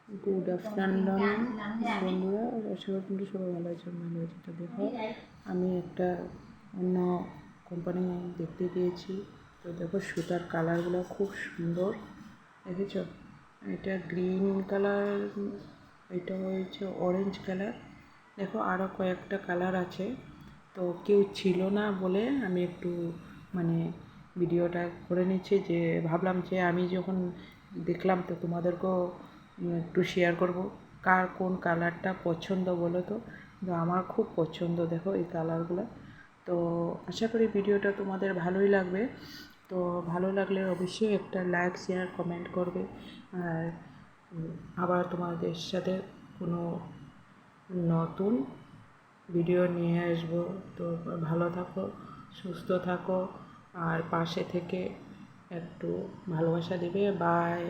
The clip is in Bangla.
গুড আফটারনুন বন্ধুরা, আশা করি কিন্তু সবাই ভালো আছে। এটা দেখো, আমি একটা অন্য কোম্পানি দেখতে গিয়েছি। তো দেখো সুতার কালারগুলো খুব সুন্দর, দেখেছ? এটা গ্রিন কালার, এটা হয়েছে অরেঞ্জ কালার। দেখো আরও কয়েকটা কালার আছে। তো কেউ ছিল না বলে আমি একটু মানে ভিডিওটা করে নিচ্ছি, যে ভাবলাম যে আমি যখন দেখলাম তো তোমাদেরকেও একটু শেয়ার করব। কার কোন কালারটা পছন্দ বলো তো? তো আমার খুব পছন্দ, দেখো এই কালারগুলো। তো আশা করি ভিডিওটা তোমাদের ভালোই লাগবে। তো ভালো লাগলে অবশ্যই একটা লাইক, শেয়ার, কমেন্ট করবে। আর আবার তোমাদের সাথে কোনো নতুন ভিডিও নিয়ে আসবো। তো ভালো থাকো, সুস্থ থাকো, আর পাশে থেকে একটু ভালোবাসা দিবে। বাই।